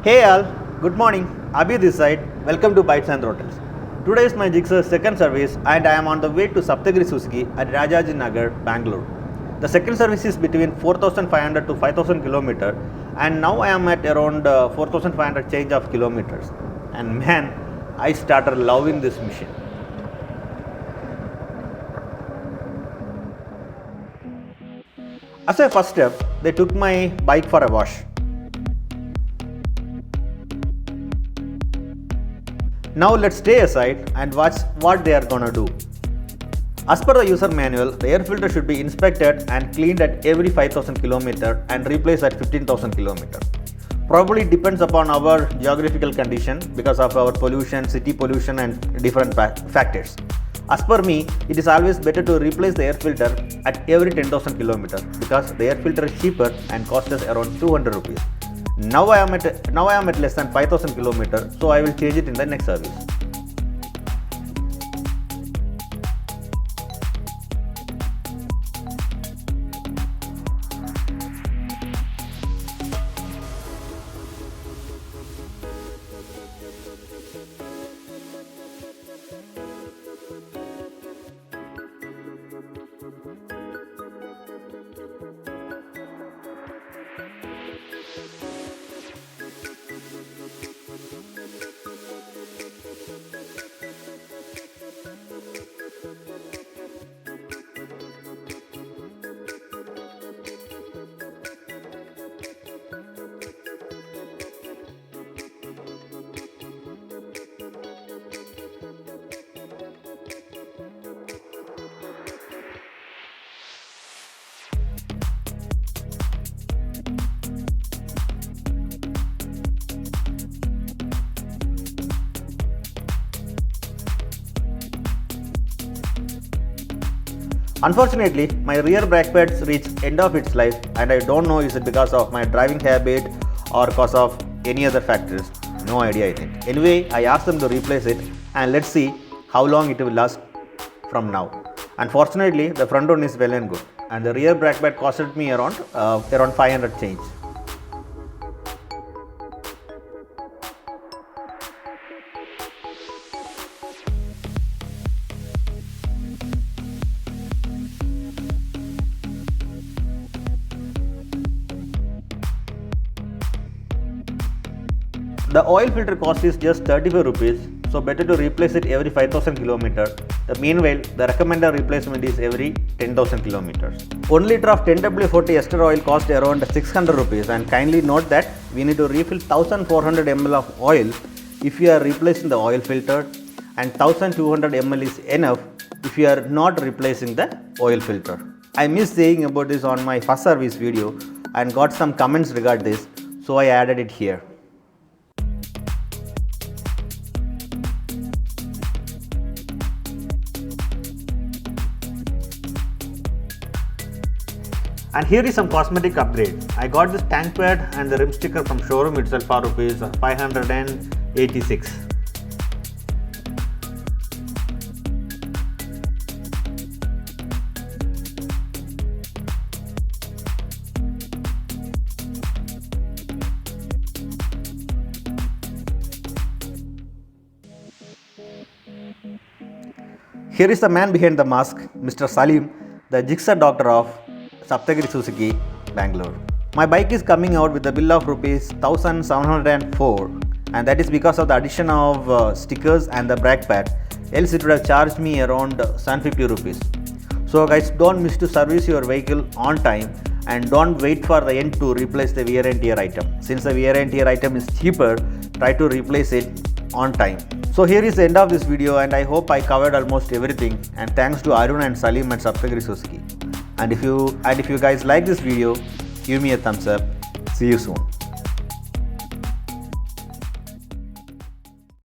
Hey all, good morning. Abhi this side. Welcome to Bites and Throttles. Today is my Gixxer second service and I am on the way to Saptagiri Suzuki at Rajaji Nagar, Bangalore. The second service is between 4500 to 5000 km and now I am at around 4500 change of kilometers. And man, I started loving this machine. As a first step, they took my bike for a wash. Now let's stay aside and watch what they are gonna do. As per the user manual, the air filter should be inspected and cleaned at every 5000 km and replaced at 15,000 km. Probably depends upon our geographical condition because of our pollution, city pollution and different factors. As per me, it is always better to replace the air filter at every 10,000 km because the air filter is cheaper and costs us around 200 rupees. Now I am at less than 5000 km, so I will change it in the next service. Unfortunately, my rear Breakpads reached end of its life and I don't know is it because of my driving habit or because of any other factors. No idea I think. Anyway, I asked them to replace it and let's see how long it will last from now. Unfortunately, the front one is well and good and the rear Breakpad costed me around 500 change. The oil filter cost is just 35 rupees, so better to replace it every 5000 km. Meanwhile, the recommended replacement is every 10,000 km. 1 liter of 10W40 ester oil cost around 600 rupees and kindly note that we need to refill 1400 ml of oil if you are replacing the oil filter and 1200 ml is enough if you are not replacing the oil filter. I missed saying about this on my first service video and got some comments regarding this, so I added it here. And here is some cosmetic upgrade. I got this tank pad and the rim sticker from showroom itself for rupees 586. Here is the man behind the mask, Mr. Salim, the Gixxer doctor of Saptagiri Suzuki, Bangalore. My bike is coming out with a bill of rupees 1704 and that is because of the addition of stickers and the brake pad, else it would have charged me around 750 rupees. So guys, don't miss to service your vehicle on time and don't wait for the end to replace the wear and tear item. Since the wear and tear item is cheaper, try to replace it on time. So here is the end of this video and I hope I covered almost everything and thanks to Arun and Salim at Saptagiri Suzuki. And if you guys like this video, give me a thumbs up. See you soon.